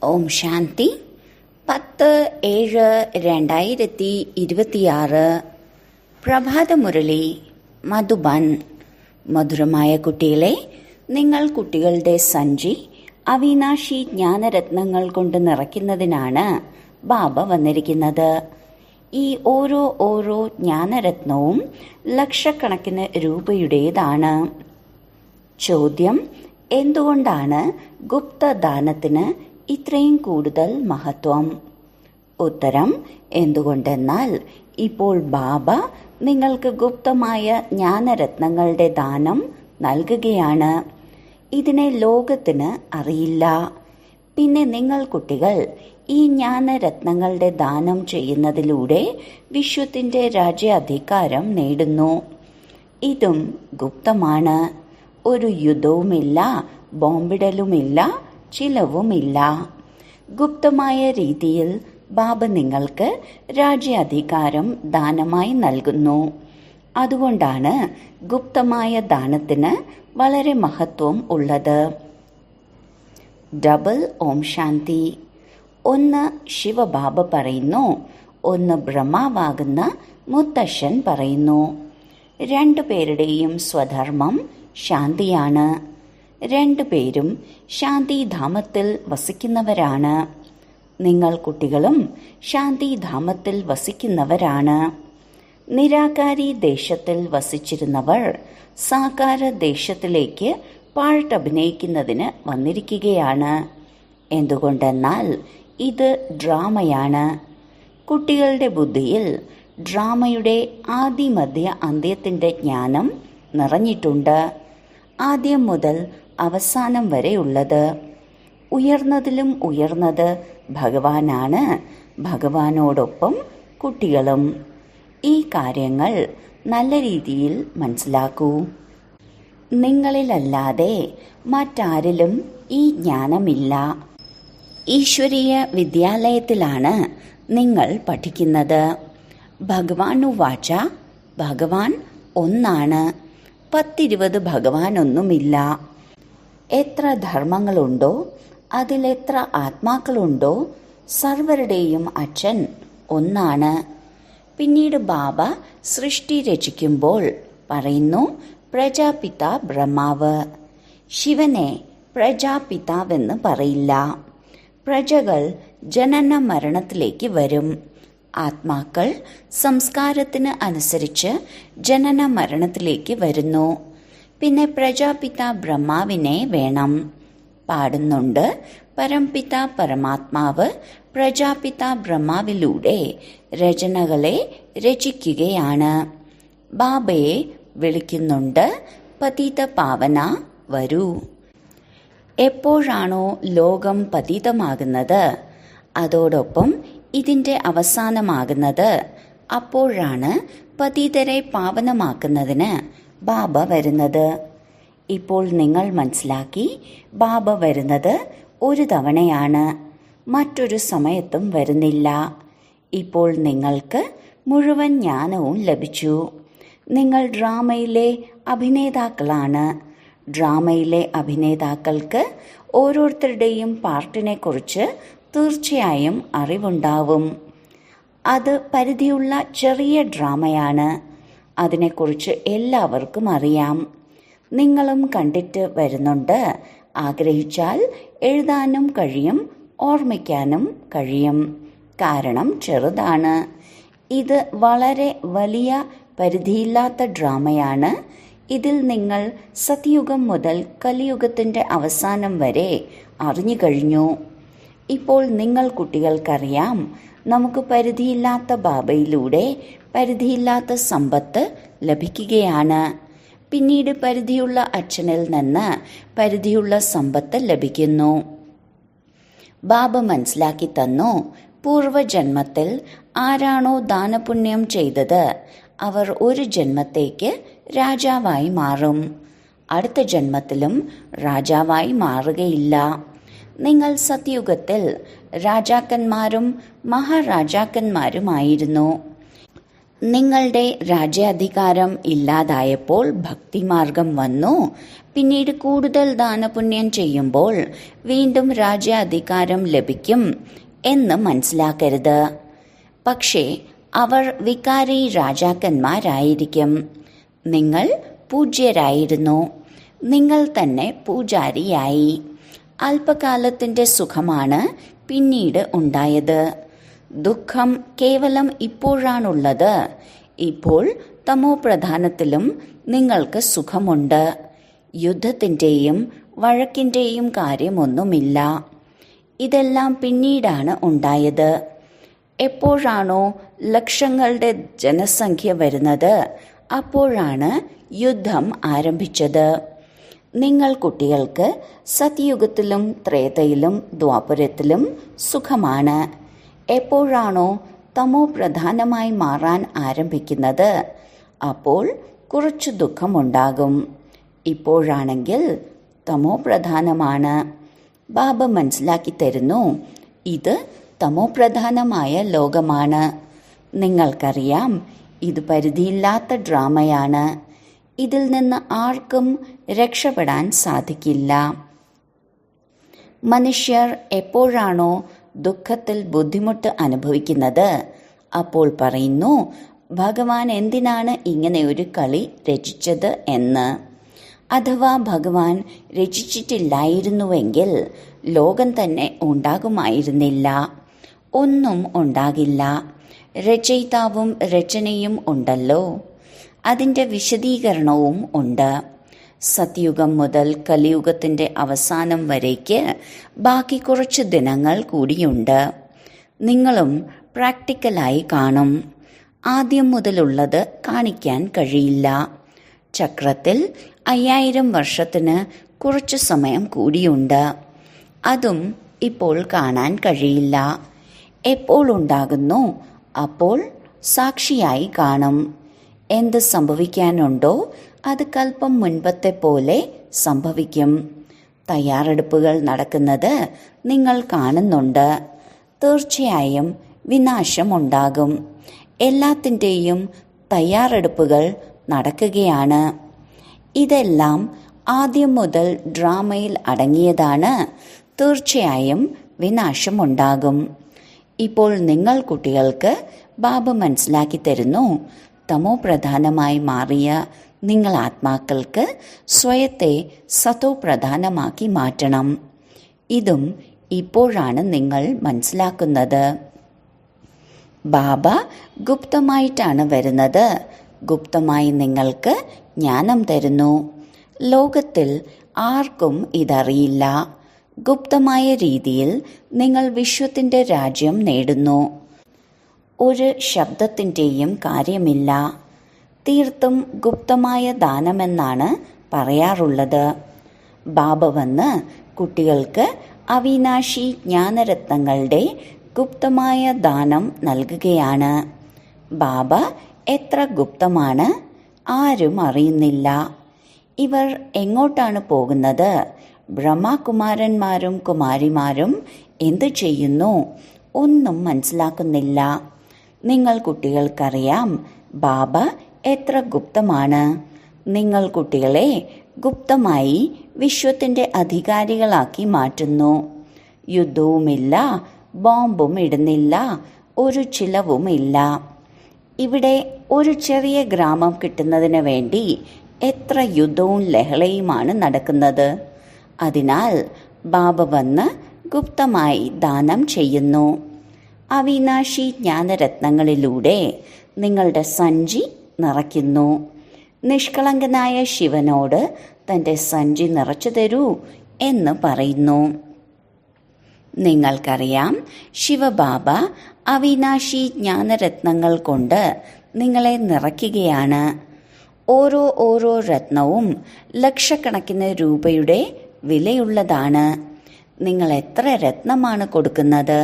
ഓം ശാന്തി. 10/7/2026 പ്രഭാതമുരളി മധുബൻ. മധുരമായ കുട്ടികളെ, നിങ്ങൾ കുട്ടികളുടെ സഞ്ചി അവിനാശി ജ്ഞാനരത്നങ്ങൾ കൊണ്ട് നിറയ്ക്കുന്നതിനാണ് ബാബ വന്നിരിക്കുന്നത്. ഈ ഓരോ ജ്ഞാനരത്നവും ലക്ഷക്കണക്കിന് രൂപയുടേതാണ്. ചോദ്യം: എന്തുകൊണ്ടാണ് ഗുപ്തദാനത്തിന് ഇത്രയും കൂടുതൽ മഹത്വം? ഉത്തരം: എന്തുകൊണ്ടെന്നാൽ ഇപ്പോൾ ബാബ നിങ്ങൾക്ക് ഗുപ്തമായ ജ്ഞാനരത്നങ്ങളുടെ ദാനം നൽകുകയാണ്. ഇതിനെ ലോകത്തിന് അറിയില്ല. പിന്നെ നിങ്ങൾ കുട്ടികൾ ഈ ജ്ഞാനരത്നങ്ങളുടെ ദാനം ചെയ്യുന്നതിലൂടെ വിശ്വത്തിന്റെ രാജ്യാധികാരം നേടുന്നു. ഇതും ഗുപ്തമാണ്. ഒരു യുദ്ധവുമില്ല, ബോംബിടലുമില്ല, ചിലവുമില്ല. ഗുപ്തമായ രീതിയിൽ ബാബ നിങ്ങൾക്ക് രാജ്യാധികാരം ദാനമായി നൽകുന്നു. അതുകൊണ്ടാണ് ഗുപ്തമായ ദാനത്തിന് വളരെ മഹത്വം ഉള്ളത്. ഡബിൾ ഓം ശാന്തി. ഒന്ന് ശിവബാബ പറയുന്നു, ഒന്ന് ബ്രഹ്മാവാകുന്ന മുത്തശ്ശൻ പറയുന്നു. രണ്ടുപേരുടെയും സ്വധർമ്മം ശാന്തിയാണ്. രണ്ടുപേരും ശാന്തിധാമത്തിൽ വസിക്കുന്നവരാണ്. നിങ്ങൾ കുട്ടികളും ശാന്തിധാമത്തിൽ വസിക്കുന്നവരാണ്. നിരാകാരി ദേശത്തിൽ വസിച്ചിരുന്നവർ സാകാര ദേശത്തിലേക്ക് പാട്ടഭിനയിക്കുന്നതിന് വന്നിരിക്കുകയാണ്. എന്തുകൊണ്ടെന്നാൽ ഇത് ഡ്രാമയാണ്. കുട്ടികളുടെ ബുദ്ധിയിൽ ഡ്രാമയുടെ ആദിമധ്യ അന്ത്യത്തിന്റെ ജ്ഞാനം നിറഞ്ഞിട്ടുണ്ട്. ആദ്യം മുതൽ അവസാനം വരെയുള്ളത്. ഉയർന്നതിലും ഉയർന്നത് ഭഗവാനാണ്. ഭഗവാനോടൊപ്പം കുട്ടികളും. ഈ കാര്യങ്ങൾ നല്ല രീതിയിൽ മനസ്സിലാക്കൂ. നിങ്ങളിലല്ലാതെ മറ്റാരിലും ഈ ജ്ഞാനമില്ല. ഈശ്വരീയ വിദ്യാലയത്തിലാണ് നിങ്ങൾ പഠിക്കുന്നത്. ഭഗവാനുവാച, ഭഗവാൻ ഒന്നാണ്. 10-20 ഭഗവാനൊന്നുമില്ല. എത്ര ധർമ്മങ്ങളുണ്ടോ അതിലെത്ര ആത്മാക്കളുണ്ടോ സർവരുടെയും അച്ഛൻ ഒന്നാണ്. പിന്നീട് ബാബ സൃഷ്ടി രചിക്കുമ്പോൾ പറയുന്നു പ്രജാപിത ബ്രഹ്മാവ്. ശിവനെ പ്രജാപിതാവെന്ന് പറയില്ല. പ്രജകൾ ജനന മരണത്തിലേക്ക് വരും. ആത്മാക്കൾ സംസ്കാരത്തിന് അനുസരിച്ച് ജനന മരണത്തിലേക്ക് വരുന്നു. പിന്നെ പ്രജാപിത ബ്രഹ്മാവിനെ വേണം. പാടുന്നുണ്ട്, പരംപിത പരമാത്മാവ് പ്രജാപിത ബ്രഹ്മാവിലൂടെ രചനകളെ രചിക്കുകയാണ്. ബാബയെ വിളിക്കുന്നുണ്ട്, പതിത പാവന വരൂ. എപ്പോഴാണോ ലോകം പതിതമാകുന്നത്, അതോടൊപ്പം ഇതിന്റെ അവസാനമാകുന്നത്, അപ്പോഴാണ് പതിതരെ പാവനമാക്കുന്നതിന് ബാബ വരുന്നത്. ഇപ്പോൾ നിങ്ങൾ മനസ്സിലാക്കി, ബാബ വരുന്നത് ഒരു തവണയാണ്, മറ്റൊരു സമയത്തും വരുന്നില്ല. ഇപ്പോൾ നിങ്ങൾക്ക് മുഴുവൻ ജ്ഞാനവും ലഭിച്ചു. നിങ്ങൾ ഡ്രാമയിലെ അഭിനേതാക്കളാണ്. ഡ്രാമയിലെ അഭിനേതാക്കൾക്ക് ഓരോരുത്തരുടെയും പാർട്ടിനെക്കുറിച്ച് തീർച്ചയായും അറിവുണ്ടാവും. അത് പരിധിയുള്ള ചെറിയ ഡ്രാമയാണ്. അതിനെക്കുറിച്ച് എല്ലാവർക്കും അറിയാം. നിങ്ങളും കണ്ടിട്ട് വരുന്നുണ്ട്. ആഗ്രഹിച്ചാൽ എഴുതാനും കഴിയും, ഓർമ്മിക്കാനും കഴിയും. കാരണം ചെറുതാണ്. ഇത് വളരെ വലിയ പരിധിയില്ലാത്ത ഡ്രാമയാണ്. ഇതിൽ നിങ്ങൾ സത്യുഗം മുതൽ കലിയുഗത്തിന്റെ അവസാനം വരെ അറിഞ്ഞു കഴിഞ്ഞു. ഇപ്പോൾ നിങ്ങൾ കുട്ടികൾക്കറിയാം, നമുക്ക് പരിധിയില്ലാത്ത ബാബയിലൂടെ പരിധിയില്ലാത്ത സമ്പത്ത് ലഭിക്കുകയാണ്. പിന്നീട് പരിധിയുള്ള അച്ഛനിൽ നിന്ന് പരിധിയുള്ള സമ്പത്ത് ലഭിക്കുന്നു. ബാബ മനസ്സിലാക്കി തന്നു, പൂർവജന്മത്തിൽ ആരാണോ ദാനപുണ്യം ചെയ്തത് അവർ ഒരു ജന്മത്തേക്ക് രാജാവായി മാറും. അടുത്ത ജന്മത്തിലും രാജാവായി മാറുകയില്ല. നിങ്ങൾ സത്യുഗത്തിൽ രാജാക്കന്മാരും മഹാരാജാക്കന്മാരുമായിരുന്നു. നിങ്ങളുടെ രാജ്യാധികാരം ഇല്ലാതായപ്പോൾ ഭക്തിമാർഗം വന്നു. പിന്നീട് കൂടുതൽ ദാനപുണ്യം ചെയ്യുമ്പോൾ വീണ്ടും രാജ്യാധികാരം ലഭിക്കും എന്ന് മനസ്സിലാക്കരുത്. പക്ഷേ അവർ വികാരി രാജാക്കന്മാരായിരിക്കും. നിങ്ങൾ പൂജ്യരായിരുന്നു. നിങ്ങൾ തന്നെ പൂജാരിയായി. അല്പകാലത്തിന്റെ സുഖമാണ് പിന്നീട് ഉണ്ടായത്. ദുഃഖം കേവലം ഇപ്പോഴാണുള്ളത്. ഇപ്പോൾ തമോ പ്രധാനത്തിലും നിങ്ങൾക്ക് സുഖമുണ്ട്. യുദ്ധത്തിന്റെയും വഴക്കിന്റെയും കാര്യമൊന്നുമില്ല. ഇതെല്ലാം പിന്നീടാണ് ഉണ്ടായത്. എപ്പോഴാണോ ലക്ഷങ്ങളുടെ ജനസംഖ്യ വരുന്നത് അപ്പോഴാണ് യുദ്ധം ആരംഭിച്ചത്. നിങ്ങൾ കുട്ടികൾക്ക് സത്യയുഗത്തിലും ത്രേതയിലും ദ്വാപരത്തിലും സുഖമാണ്. എപ്പോഴാണോ തമോ പ്രധാനമായി മാറാൻ ആരംഭിക്കുന്നത് അപ്പോൾ കുറച്ചു ദുഃഖമുണ്ടാകും. ഇപ്പോഴാണെങ്കിൽ തമോ പ്രധാനമാണ്. ബാബ മനസ്സിലാക്കി തരുന്നു, ഇത് തമോ പ്രധാനമായ ലോകമാണ്. നിങ്ങൾക്കറിയാം, ഇത് പരിധിയില്ലാത്ത ഡ്രാമയാണ്. ഇതിൽ നിന്ന് ആർക്കും രക്ഷപ്പെടാൻ സാധിക്കില്ല. മനുഷ്യർ എപ്പോഴാണോ ദുഃഖത്തിൽ ബുദ്ധിമുട്ട് അനുഭവിക്കുന്നത് അപ്പോൾ പറയുന്നു, ഭഗവാൻ എന്തിനാണ് ഇങ്ങനെ ഒരു കളി രചിച്ചത് എന്ന്. അഥവാ ഭഗവാൻ രചിച്ചിട്ടില്ലായിരുന്നുവെങ്കിൽ ലോകം തന്നെ ഉണ്ടാകുമായിരുന്നില്ല. ഒന്നും ഉണ്ടാകില്ല. രചയിതാവും രചനയും ഉണ്ടല്ലോ, അതിൻ്റെ വിശദീകരണവും ഉണ്ട്. സത്യുഗം മുതൽ കലിയുഗത്തിന്റെ അവസാനം വരേക്ക് ബാക്കി കുറച്ച് ദിനങ്ങൾ കൂടിയുണ്ട്. നിങ്ങളും പ്രാക്ടിക്കലായി കാണും. ആദ്യം മുതലുള്ളത് കാണിക്കാൻ കഴിയില്ല. ചക്രത്തിൽ 5000 വർഷത്തിന് കുറച്ചു സമയം കൂടിയുണ്ട്. അതും ഇപ്പോൾ കാണാൻ കഴിയില്ല. എപ്പോൾ ഉണ്ടാകുന്നു അപ്പോൾ സാക്ഷിയായി കാണും. എന്ത് സംഭവിക്കാനുണ്ടോ അത് കൽപ്പം മുൻപത്തെ പോലെ സംഭവിക്കും. തയ്യാറെടുപ്പുകൾ നടക്കുന്നത് നിങ്ങൾ കാണുന്നുണ്ട്. തീർച്ചയായും വിനാശമുണ്ടാകും. എല്ലാത്തിൻ്റെയും തയ്യാറെടുപ്പുകൾ നടക്കുകയാണ്. ഇതെല്ലാം ആദ്യം മുതൽ ഡ്രാമയിൽ അടങ്ങിയതാണ്. തീർച്ചയായും വിനാശമുണ്ടാകും. ഇപ്പോൾ നിങ്ങൾ കുട്ടികൾക്ക് ബാബ മനസ്സിലാക്കി തരുന്നു, തമോ പ്രധാനമായി മാറിയ നിങ്ങൾ ആത്മാക്കൾക്ക് സ്വയത്തെ സതോ പ്രധാനമാക്കി മാറ്റണം. ഇതും ഇപ്പോഴാണ് നിങ്ങൾ മനസ്സിലാക്കുന്നത്. ബാബ ഗുപ്തമായിട്ടാണ് വരുന്നത്. ഗുപ്തമായി നിങ്ങൾക്ക് ജ്ഞാനം തരുന്നു. ലോകത്തിൽ ആർക്കും ഇതറിയില്ല. ഗുപ്തമായ രീതിയിൽ നിങ്ങൾ വിശ്വത്തിന്റെ രാജ്യം നേടുന്നു. ഒരു ശബ്ദത്തിൻ്റെയും കാര്യമില്ല. തീർത്തും ഗുപ്തമായ ദാനമെന്നാണ് പറയാറുള്ളത്. ബാബ വന്ന് കുട്ടികൾക്ക് അവിനാശി ജ്ഞാനരത്നങ്ങളുടെ ഗുപ്തമായ ദാനം നൽകുകയാണ്. ബാബ എത്ര ഗുപ്തമാണ്, ആരും അറിയുന്നില്ല. ഇവർ എങ്ങോട്ടാണ് പോകുന്നത്? ബ്രഹ്മകുമാരന്മാരും കുമാരിമാരും എന്തു ചെയ്യുന്നു? ഒന്നും മനസ്സിലാക്കുന്നില്ല. നിങ്ങൾ കുട്ടികൾക്കറിയാം ബാബ എത്ര ഗുപ്തമാണ്. നിങ്ങൾ കുട്ടികളെ ഗുപ്തമായി വിശ്വത്തിന്റെ അധികാരികളാക്കി മാറ്റുന്നു. യുദ്ധവുമില്ല, ബോംബും ഇടുന്നില്ല, ഒരു ചിലവുമില്ല. ഇവിടെ ഒരു ചെറിയ ഗ്രാമം കിട്ടുന്നതിന് വേണ്ടി എത്ര യുദ്ധവും ലഹളയുമാണ് നടക്കുന്നത്. അതിനാൽ ബാബ വന്ന് ഗുപ്തമായി ദാനം ചെയ്യുന്നു. അവിനാശി ജ്ഞാനരത്നങ്ങളിലൂടെ നിങ്ങളുടെ സഞ്ചി നിറയ്ക്കുന്നു. നിഷ്കളങ്കനായ ശിവനോട് തൻ്റെ സഞ്ചി നിറച്ചു തരൂ എന്ന് പറയുന്നു. നിങ്ങൾക്കറിയാം, ശിവബാബ അവിനാശി ജ്ഞാനരത്നങ്ങൾ കൊണ്ട് നിങ്ങളെ നിറയ്ക്കുകയാണ്. ഓരോ രത്നവും ലക്ഷക്കണക്കിന് രൂപയുടെ വിലയുള്ളതാണ്. നിങ്ങൾ എത്ര രത്നമാണ് കൊടുക്കുന്നത്?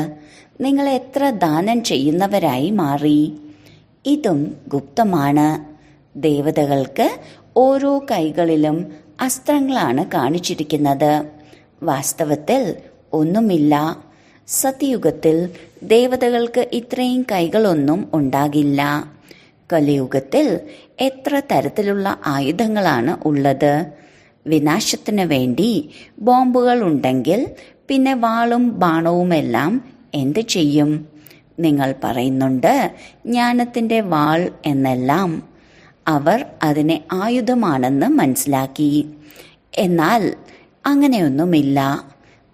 നിങ്ങൾ എത്ര ദാനം ചെയ്യുന്നവരായി മാറി? ഇതും ഗുപ്തമാണ്. ദേവതകൾക്ക് ഓരോ കൈകളിലും അസ്ത്രങ്ങളാണ് കാണിച്ചിരിക്കുന്നത്. വാസ്തവത്തിൽ ഒന്നുമില്ല. സത്യയുഗത്തിൽ ദേവതകൾക്ക് ഇത്രയും കൈകളൊന്നും ഉണ്ടാകില്ല. കലിയുഗത്തിൽ എത്ര തരത്തിലുള്ള ആയുധങ്ങളാണ് ഉള്ളത്. വിനാശത്തിന് വേണ്ടി ബോംബുകൾ ഉണ്ടെങ്കിൽ പിന്നെ വാളും ബാണവുമെല്ലാം എന്ത് ചെയ്യും? നിങ്ങൾ പറയുന്നുണ്ട് ജ്ഞാനത്തിന്റെ വാൾ എന്നെല്ലാം. അവർ അതിനെ ആയുധമാണെന്ന് മനസ്സിലാക്കി. എന്നാൽ അങ്ങനെയൊന്നുമില്ല.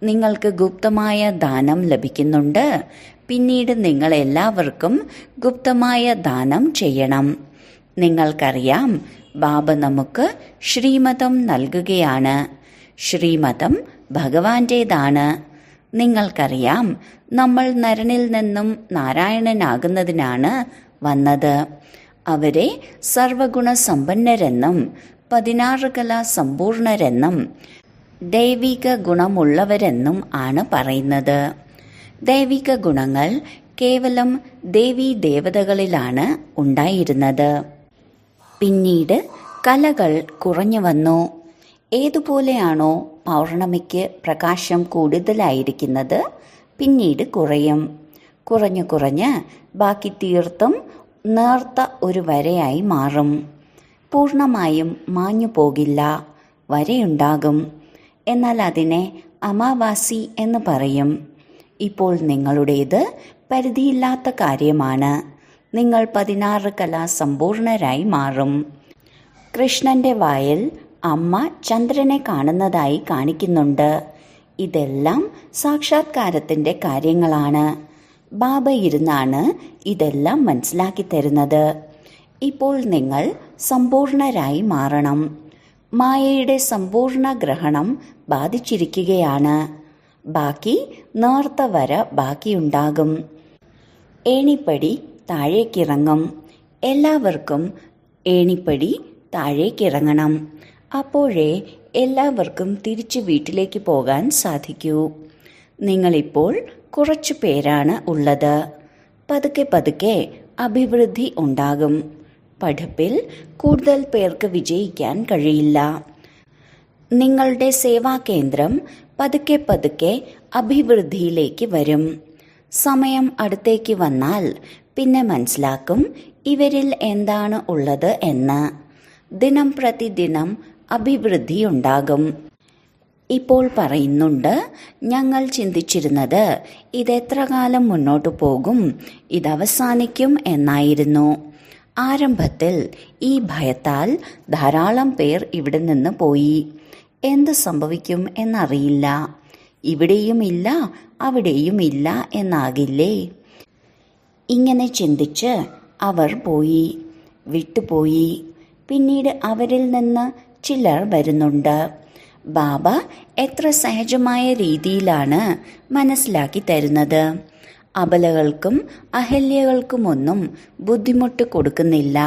നിങ്ങൾക്ക് ഗുപ്തമായ ദാനം ലഭിക്കുന്നുണ്ട്. പിന്നീട് നിങ്ങൾ എല്ലാവർക്കും ഗുപ്തമായ ദാനം ചെയ്യണം. നിങ്ങൾക്കറിയാം, ബാബ നമുക്ക് ശ്രീമതം നൽകുകയാണ്. ശ്രീമതം ഭഗവാന്റേതാണ്. നിങ്ങൾക്കറിയാം, നമ്മൾ നരനിൽ നിന്നും നാരായണനാകുന്നതിനാണ് വന്നത്. അവരെ സർവഗുണസമ്പന്നരെന്നും 16 കലാ സമ്പൂർണരെന്നും ദൈവിക ഗുണമുള്ളവരെന്നും ആണ് പറയുന്നത്. ദൈവിക ഗുണങ്ങൾ കേവലം ദേവീ ദേവതകളിലാണ് ഉണ്ടായിരുന്നത്. പിന്നീട് കലകൾ കുറഞ്ഞു വന്നു. ഏതുപോലെയാണോ പൗർണമിക്ക് പ്രകാശം കൂടുതലായിരിക്കുന്നത്, പിന്നീട് കുറയും. കുറഞ്ഞു കുറഞ്ഞ് ബാക്കി തീർത്തും നേർത്ത ഒരു വരയായി മാറും. പൂർണ്ണമായും മാഞ്ഞു പോകില്ല, വരയുണ്ടാകും. എന്നാൽ അതിനെ അമാവാസി എന്ന് പറയും. ഇപ്പോൾ നിങ്ങളുടേത് പരിധിയില്ലാത്ത കാര്യമാണ്. നിങ്ങൾ 16 കലാ സമ്പൂർണരായി മാറും. കൃഷ്ണന്റെ വായിൽ അമ്മ ചന്ദ്രനെ കാണുന്നതായി കാണിക്കുന്നുണ്ട്. ഇതെല്ലാം സാക്ഷാത്കാരത്തിന്റെ കാര്യങ്ങളാണ്. ബാബ ഇരുന്നാണ് ഇതെല്ലാം മനസ്സിലാക്കി തരുന്നത്. ഇപ്പോൾ നിങ്ങൾ സമ്പൂർണരായി മാറണം. മായയുടെ സമ്പൂർണ്ണ ഗ്രഹണം ബാധിച്ചിരിക്കുകയാണ്. ബാക്കി നേർത്ത വര ബാക്കിയുണ്ടാകും. ഏണിപ്പടി താഴേക്കിറങ്ങും. എല്ലാവർക്കും ഏണിപ്പടി താഴേക്കിറങ്ങണം. അപ്പോഴേ എല്ലാവർക്കും തിരിച്ചു വീട്ടിലേക്ക് പോകാൻ സാധിക്കൂ. നിങ്ങളിപ്പോൾ കുറച്ചു പേരാണ് ഉള്ളത്. പതുക്കെ പതുക്കെ അഭിവൃദ്ധി ഉണ്ടാകും. പഠിപ്പിൽ കൂടുതൽ പേർക്ക് വിജയിക്കാൻ കഴിയില്ല. നിങ്ങളുടെ സേവാകേന്ദ്രം പതുക്കെ പതുക്കെ അഭിവൃദ്ധിയിലേക്ക് വരും. സമയം അടുത്തേക്ക് വന്നാൽ പിന്നെ മനസ്സിലാക്കും ഇവരിൽ എന്താണ് ഉള്ളത് എന്ന്. ദിനം പ്രതിദിനം അഭിവൃദ്ധിയുണ്ടാകും. ഇപ്പോൾ പറയുന്നുണ്ട്, ഞങ്ങൾ ചിന്തിച്ചിരുന്നത് ഇതെത്ര കാലം മുന്നോട്ടു പോകും, ഇതവസാനിക്കും എന്നായിരുന്നു. ആരംഭത്തിൽ ഈ ഭയത്താൽ ധാരാളം പേർ ഇവിടെ നിന്ന് പോയി. എന്ത് സംഭവിക്കും എന്നറിയില്ല. ഇവിടെയും ഇല്ല അവിടെയും ഇല്ല എന്നാകില്ലേ? ഇങ്ങനെ ചിന്തിച്ച് അവർ പോയി, വിട്ടുപോയി. പിന്നീട് അവരിൽ നിന്ന് ചിലർ വരുന്നുണ്ട്. ബാബ എത്ര സഹജമായ രീതിയിലാണ് മനസ്സിലാക്കി തരുന്നത്. അബലകൾക്കും അഹല്യകൾക്കുമൊന്നും ബുദ്ധിമുട്ട് കൊടുക്കുന്നില്ല.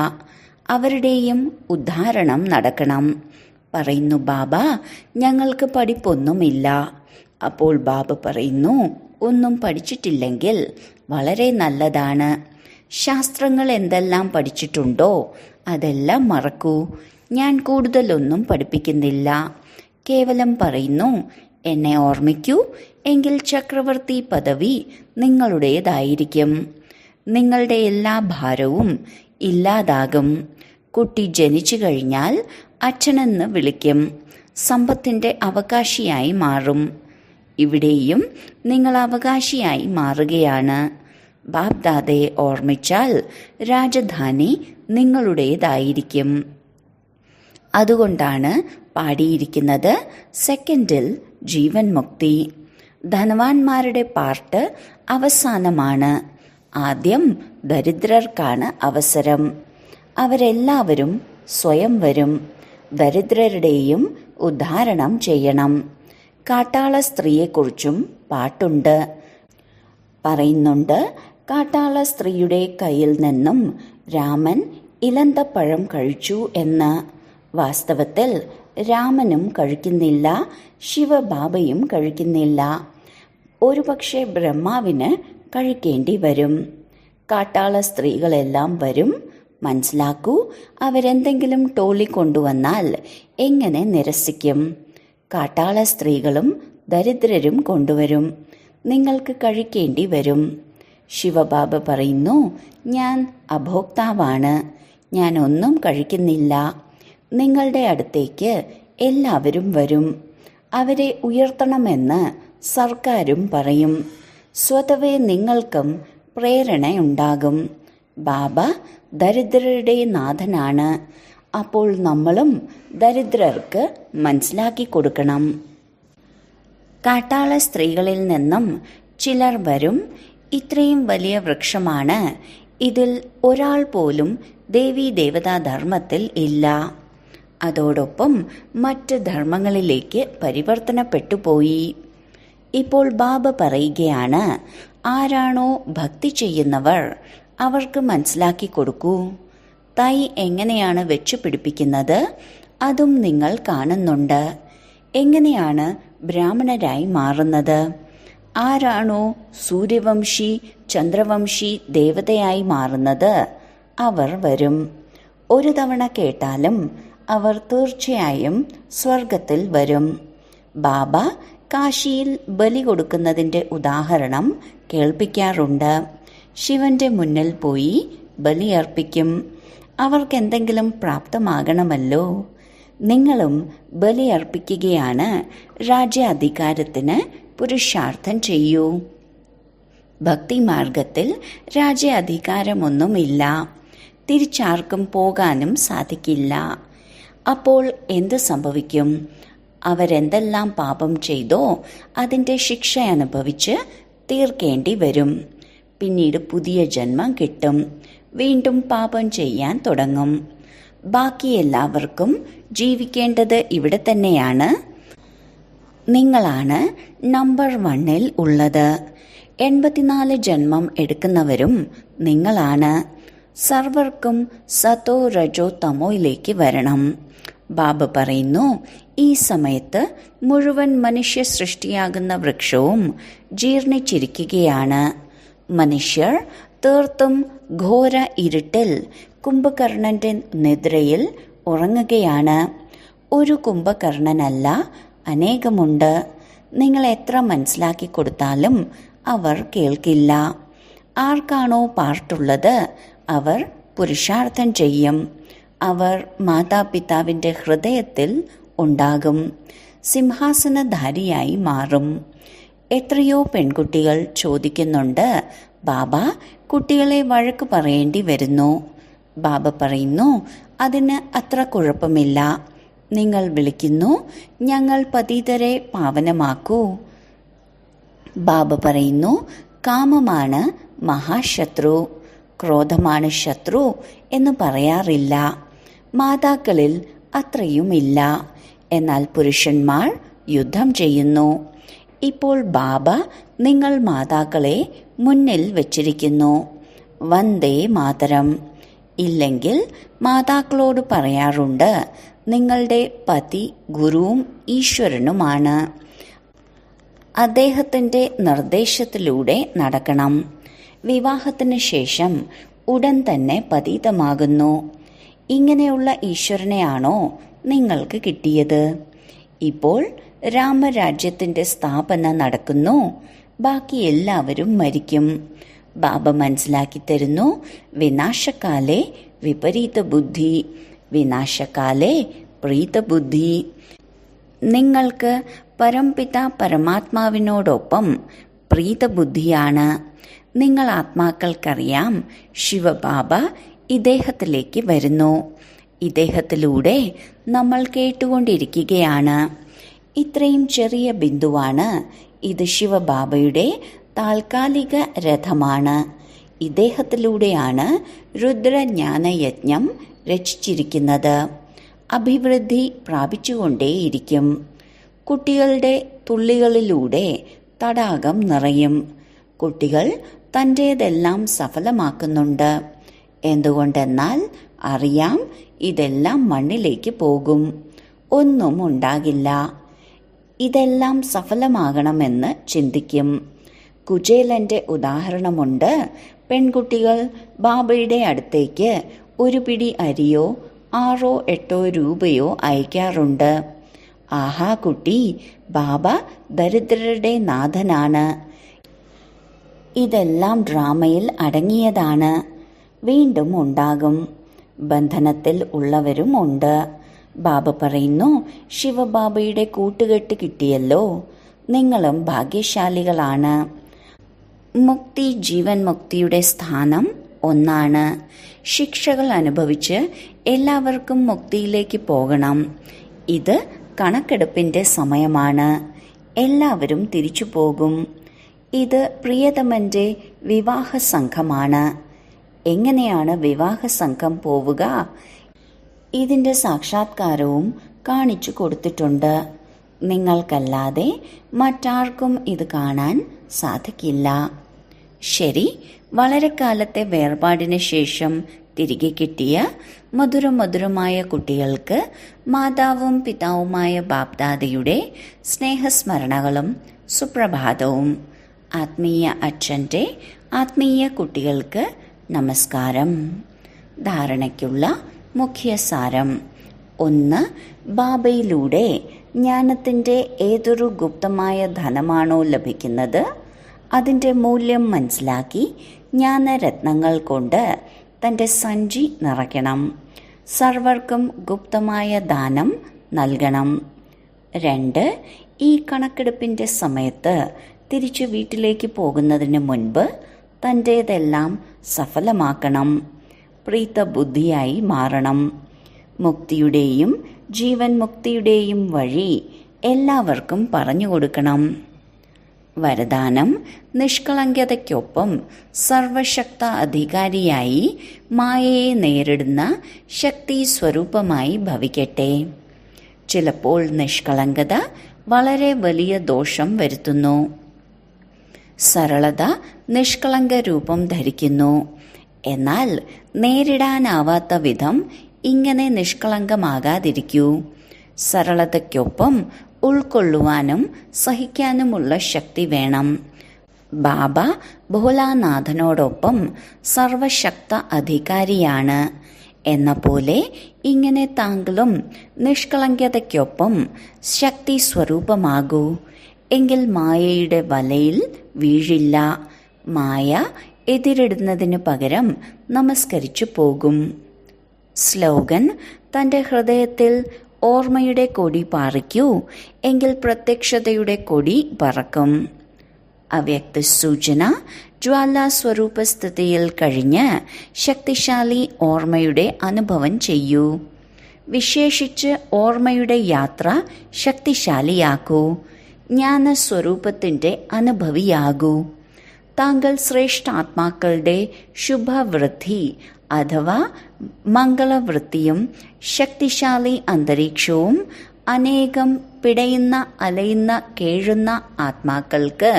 അവരുടെയും ഉദ്ധാരണം നടക്കണം. പറയുന്നു, ബാബ ഞങ്ങൾക്ക് പഠിപ്പൊന്നുമില്ല. അപ്പോൾ ബാബ പറയുന്നു, ഒന്നും പഠിച്ചിട്ടില്ലെങ്കിൽ വളരെ നല്ലതാണ്. ശാസ്ത്രങ്ങൾ എന്തെല്ലാം പഠിച്ചിട്ടുണ്ടോ അതെല്ലാം മറക്കൂ. ഞാൻ കൂടുതലൊന്നും പഠിപ്പിക്കുന്നില്ല. കേവലം പറയുന്നു, എന്നെ ഓർമ്മിക്കൂ, എങ്കിൽ ചക്രവർത്തി പദവി നിങ്ങളുടേതായിരിക്കും. നിങ്ങളുടെ എല്ലാ ഭാരവും ഇല്ലാതാകും. കുട്ടി ജനിച്ചു കഴിഞ്ഞാൽ അച്ഛനെന്ന് വിളിക്കും. സമ്പത്തിന്റെ അവകാശിയായി മാറും. ഇവിടെയും നിങ്ങൾ അവകാശിയായി മാറുകയാണ്. ബാപ്ദാദയെ ഓർമ്മിച്ചാൽ രാജധാനി നിങ്ങളുടേതായിരിക്കും. അതുകൊണ്ടാണ് പാടിയിരിക്കുന്നത്, സെക്കൻഡിൽ ജീവൻ മുക്തി. ധനവാന്മാരുടെ പാർട്ട് അവസാനമാണ്. ആദ്യം ദരിദ്രർക്കാണ് അവസരം. അവരെല്ലാവരും സ്വയം വരും. ദരിദ്രരുടെയും ഉദ്ധാരണം ചെയ്യണം. കാട്ടാള സ്ത്രീയെക്കുറിച്ചും പാട്ടുണ്ട്. പറയുന്നുണ്ട്, കാട്ടാള സ്ത്രീയുടെ കയ്യിൽ നിന്നും രാമൻ ഇലന്തപ്പഴം കഴിച്ചു എന്ന്. വാസ്തവത്തിൽ രാമനും കഴിക്കുന്നില്ല, ശിവബാബയും കഴിക്കുന്നില്ല. ഒരുപക്ഷെ ബ്രഹ്മാവിന് കഴിക്കേണ്ടി വരും. കാട്ടാള സ്ത്രീകളെല്ലാം വരും. മനസ്സിലാക്കൂ, അവരെന്തെങ്കിലും ടോളി കൊണ്ടുവന്നാൽ എങ്ങനെ നിരസിക്കും? കാട്ടാള സ്ത്രീകളും ദരിദ്രരും കൊണ്ടുവരും. നിങ്ങൾക്ക് കഴിക്കേണ്ടി വരും. ശിവബാബ പറയുന്നു, ഞാൻ അഭോക്താവാണ്, ഞാൻ ഒന്നും കഴിക്കുന്നില്ല. നിങ്ങളുടെ അടുത്തേക്ക് എല്ലാവരും വരും. അവരെ ഉയർത്തണമെന്ന് സർക്കാരും പറയും. സ്വതവേ നിങ്ങൾക്കും പ്രേരണയുണ്ടാകും. ബാബ ദരിദ്രരുടെ നാഥനാണ്. അപ്പോൾ നമ്മളും ദരിദ്രർക്ക് മനസ്സിലാക്കി കൊടുക്കണം. കാട്ടാള സ്ത്രീകളിൽ നിന്നും ചിലർ വരും. ഇത്രയും വലിയ വൃക്ഷമാണ്, ഇതിൽ ഒരാൾ പോലും ദേവീ ദേവതാ ധർമ്മത്തിൽ ഇല്ല. അതോടൊപ്പം മറ്റ് ധർമ്മങ്ങളിലേക്ക് പരിവർത്തനപ്പെട്ടുപോയി. ഇപ്പോൾ ബാബ പറയുകയാണ്, ആരാണോ ഭക്തി ചെയ്യുന്നവർ അവർക്ക് മനസ്സിലാക്കി കൊടുക്കൂ. തൈ എങ്ങനെയാണ് വെച്ചു പിടിപ്പിക്കുന്നത് അതും നിങ്ങൾ കാണുന്നുണ്ട്. എങ്ങനെയാണ് ബ്രാഹ്മണരായി മാറുന്നത്? ആരാണോ സൂര്യവംശി ചന്ദ്രവംശി ദേവതയായി മാറുന്നത് അവർ വരും. ഒരു തവണ കേട്ടാലും അവർ തീർച്ചയായും സ്വർഗത്തിൽ വരും. ബാബ കാശിയിൽ ബലി കൊടുക്കുന്നതിന്റെ ഉദാഹരണം കേൾപ്പിക്കാറുണ്ട്. ശിവന്റെ മുന്നിൽ പോയി ബലിയർപ്പിക്കും. അവർക്കെന്തെങ്കിലും പ്രാപ്തമാകണമല്ലോ. നിങ്ങളും ബലിയർപ്പിക്കുകയാണ്. രാജ്യാധികാരത്തിന് പുരുഷാർത്ഥം ചെയ്യൂ. ഭക്തിമാർഗത്തിൽ രാജ്യാധികാരമൊന്നുമില്ല. തിരിച്ചാർക്കും പോകാനും സാധിക്കില്ല. അപ്പോൾ എന്ത് സംഭവിക്കും? അവരെന്തെല്ലാം പാപം ചെയ്തോ അതിന്റെ ശിക്ഷ അനുഭവിച്ച് തീർക്കേണ്ടി വരും. പിന്നീട് പുതിയ ജന്മം കിട്ടും. വീണ്ടും പാപം ചെയ്യാൻ തുടങ്ങും. ബാക്കി എല്ലാവർക്കും ജീവിക്കേണ്ടത് ഇവിടെ തന്നെയാണ്. നിങ്ങളാണ് നമ്പർ 1 ഉള്ളത്. 84 ജന്മം എടുക്കുന്നവരും നിങ്ങളാണ്. സർവർക്കും സതോ രജോ തമോയിലേക്ക് വരണം. ബാബ പറയുന്നു, ഈ സമയത്ത് മുഴുവൻ മനുഷ്യ സൃഷ്ടിയാകുന്ന വൃക്ഷവും ജീർണിച്ചിരിക്കുകയാണ്. മനുഷ്യർ തീർത്തും ഘോര ഇരുട്ടിൽ കുംഭകർണന്റെ നിദ്രയിൽ ഉറങ്ങുകയാണ്. ഒരു കുംഭകർണനല്ല, അനേകമുണ്ട്. നിങ്ങൾ എത്ര മനസ്സിലാക്കി കൊടുത്താലും അവർ കേൾക്കില്ല. ആർക്കാണോ പാർട്ടുള്ളത് അവർ പുരുഷാർത്ഥം ചെയ്യും. അവർ മാതാപിതാവിന്റെ ഹൃദയത്തിൽ ഉണ്ടാകും. സിംഹാസനധാരിയായി മാറും. എത്രയോ പെൺകുട്ടികൾ ചോദിക്കുന്നുണ്ട്, ബാബ, കുട്ടികളെ വഴക്ക് പറയേണ്ടി വരുന്നു. ബാബ പറയുന്നു, അതിന് അത്ര കുഴപ്പമില്ല. നിങ്ങൾ വിളിക്കുന്നു, ഞങ്ങൾ പതിതരെ പാവനമാക്കൂ. ബാബ പറയുന്നു, കാമമാണ് മഹാശത്രു, ക്രോധമാണ് ശത്രു എന്ന് പറയാറില്ല. മാതാക്കളിൽ അത്രയുമില്ല. എന്നാൽ പുരുഷന്മാർ യുദ്ധം ചെയ്യുന്നു. ഇപ്പോൾ ബാബ നിങ്ങൾ മാതാക്കളെ മുന്നിൽ വച്ചിരിക്കുന്നു. വന്ദേ മാതരം. ഇല്ലെങ്കിൽ മാതാക്കളോട് പറയാറുണ്ട്, നിങ്ങളുടെ പതി ഗുരുവും ഈശ്വരനുമാണ്. അദ്ദേഹത്തിന്റെ നിർദ്ദേശത്തിലൂടെ നടക്കണം. വിവാഹത്തിന് ശേഷം ഉടൻ തന്നെ പതീതമാകുന്നു. ഇങ്ങനെയുള്ള ഈശ്വരനെയാണോ നിങ്ങൾക്ക് കിട്ടിയത്? ഇപ്പോൾ രാമരാജ്യത്തിന്റെ സ്ഥാപന നടക്കുന്നു. ബാക്കി എല്ലാവരും മരിക്കും. ബാബ മനസ്സിലാക്കി തരുന്നു, വിനാശകാലേ വിപരീത ബുദ്ധി, വിനാശകാലേ പ്രീതബുദ്ധി. നിങ്ങൾക്ക് പരംപിത പരമാത്മാവിനോടൊപ്പം പ്രീതബുദ്ധിയാണ്. നിങ്ങൾ ആത്മാക്കൾക്കറിയാം, ശിവബാബ ഇദ്ദേഹത്തിലേക്ക് വരുന്നു. ഇദ്ദേഹത്തിലൂടെ നമ്മൾ കേട്ടുകൊണ്ടിരിക്കുകയാണ്. ഇത്രയും ചെറിയ ബിന്ദുവാണ്. ഇത് ശിവബാബയുടെ താൽക്കാലിക രഥമാണ്. ഇദ്ദേഹത്തിലൂടെയാണ് രുദ്രജ്ഞാനയജ്ഞം രചിച്ചിരിക്കുന്നത്. അഭിവൃദ്ധി പ്രാപിച്ചുകൊണ്ടേയിരിക്കും. കുട്ടികളുടെ തുള്ളികളിലൂടെ തടാകം നിറയും. കുട്ടികൾ തൻ്റേതെല്ലാം സഫലമാക്കുന്നുണ്ട്. എന്തുകൊണ്ടെന്നാൽ അറിയാം, ഇതെല്ലാം മണ്ണിലേക്ക് പോകും, ഒന്നും ഉണ്ടാകില്ല. ഇതെല്ലാം സഫലമാകണമെന്ന് ചിന്തിക്കും. കുചേലന്റെ ഉദാഹരണമുണ്ട്. പെൺകുട്ടികൾ ബാബയുടെ അടുത്തേക്ക് ഒരു പിടി അരിയോ 6-8 രൂപയോ അയക്കാറുണ്ട്. ആഹാ, കുട്ടി, ബാബ ദരിദ്രരുടെ നാഥനാണ്. ഇതെല്ലാം ഡ്രാമയിൽ അടങ്ങിയതാണ്. വീണ്ടും ഉണ്ടാകും. ബന്ധനത്തിൽ ഉള്ളവരും ഉണ്ട്. ബാബ പറയുന്നു, ശിവബാബയുടെ കൂട്ടുകെട്ട് കിട്ടിയല്ലോ, നിങ്ങളും ഭാഗ്യശാലികളാണ്. മുക്തി, ജീവൻ മുക്തിയുടെ സ്ഥാനം ഒന്നാണ്. ശിക്ഷകൾ അനുഭവിച്ച് എല്ലാവർക്കും മുക്തിയിലേക്ക് പോകണം. ഇത് കണക്കെടുപ്പിന്റെ സമയമാണ്. എല്ലാവരും തിരിച്ചു പോകും. ഇത് പ്രിയതമന്റെ വിവാഹ സംഘമാണ്. എങ്ങനെയാണ് വിവാഹ സംഘം പോവുക? ഇതിന്റെ സാക്ഷാത്കാരവും കാണിച്ചു കൊടുത്തിട്ടുണ്ട്. നിങ്ങൾക്കല്ലാതെ മറ്റാർക്കും ഇത് കാണാൻ സാധിക്കില്ല. ശരി, വളരെ കാലത്തെ വേർപാടിന് ശേഷം തിരികെ കിട്ടിയ മധുരമധുരമായ കുട്ടികൾക്ക് മാതാവും പിതാവുമായ ബാപ്ദാദയുടെ സ്നേഹസ്മരണകളും സുപ്രഭാതവും. ആത്മീയ അച്ഛൻ്റെ ആത്മീയ കുട്ടികൾക്ക് നമസ്കാരം. ധാരണയ്ക്കുള്ള മുഖ്യസാരം: 1. ബാബയിലൂടെ ജ്ഞാനത്തിൻ്റെ ഏതൊരു ഗുപ്തമായ ധനമാണോ ലഭിക്കുന്നത്, അതിൻ്റെ മൂല്യം മനസ്സിലാക്കി ജ്ഞാനരത്നങ്ങൾ കൊണ്ട് തൻ്റെ സഞ്ചി നിറയ്ക്കണം. സർവർക്കും ഗുപ്തമായ ദാനം നൽകണം. 2. ഈ കണക്കെടുപ്പിൻ്റെ സമയത്ത് തിരിച്ചു വീട്ടിലേക്ക് പോകുന്നതിന് മുൻപ് തൻ്റേതെല്ലാം സഫലമാക്കണം. പ്രീതബുദ്ധിയായി മാറണം. മുക്തിയുടെയും ജീവൻ മുക്തിയുടെയും വഴി എല്ലാവർക്കും പറഞ്ഞു കൊടുക്കണം. വരദാനം: നിഷ്കളങ്കതയ്ക്കൊപ്പം സർവശക്ത അധികാരിയായി മായയെ നേരിടുന്ന ശക്തി സ്വരൂപമായി ഭവിക്കട്ടെ. ചിലപ്പോൾ നിഷ്കളങ്കത വളരെ വലിയ ദോഷം വരുത്തുന്നു. സരളത നിഷ്കളങ്ക രൂപം ധരിക്കുന്നു. എന്നാൽ നേരിടാനാവാത്ത വിധം ഇങ്ങനെ നിഷ്കളങ്കമാകാതിരിക്കൂ. സരളതയ്ക്കൊപ്പം ഉൾക്കൊള്ളുവാനും സഹിക്കാനുമുള്ള ശക്തി വേണം. ബാബ ഭോലാനാഥനോടൊപ്പം സർവശക്ത അധികാരിയാണ് എന്ന പോലെ ഇങ്ങനെ താങ്കളും നിഷ്കളങ്കതയ്ക്കൊപ്പം ശക്തി സ്വരൂപമാകൂ. എങ്കിൽ മായയുടെ വലയിൽ വീഴില്ല. മായ എതിരിടുന്നതിനു പകരം നമസ്കരിച്ചു പോകും. സ്ലോഗൻ: തൻ്റെ ഹൃദയത്തിൽ ഓർമ്മയുടെ കൊടി പാറിക്കൂ, എങ്കിൽ പ്രത്യക്ഷതയുടെ കൊടി പറക്കും. അവ്യക്ത സൂചന: ജ്വാലാ സ്വരൂപസ്ഥിതിയിൽ കഴിഞ്ഞ് ശക്തിശാലി ഓർമ്മയുടെ അനുഭവം ചെയ്യൂ. വിശേഷിച്ച് ഓർമ്മയുടെ യാത്ര ശക്തിശാലിയാക്കൂ. ജ്ഞാനസ്വരൂപത്തിൻ്റെ അനുഭവിയാകൂ. താങ്കൾ ശ്രേഷ്ഠാത്മാക്കളുടെ ശുഭവൃദ്ധി അഥവാ മംഗളവൃത്തിയും ശക്തിശാലി അന്തരീക്ഷവും അനേകം പിടയുന്ന, അലയുന്ന, കേഴുന്ന ആത്മാക്കൾക്ക്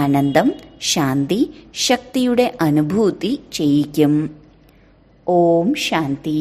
ആനന്ദം, ശാന്തി, ശക്തിയുടെ അനുഭൂതി ചെയ്യിക്കും. ഓം ശാന്തി.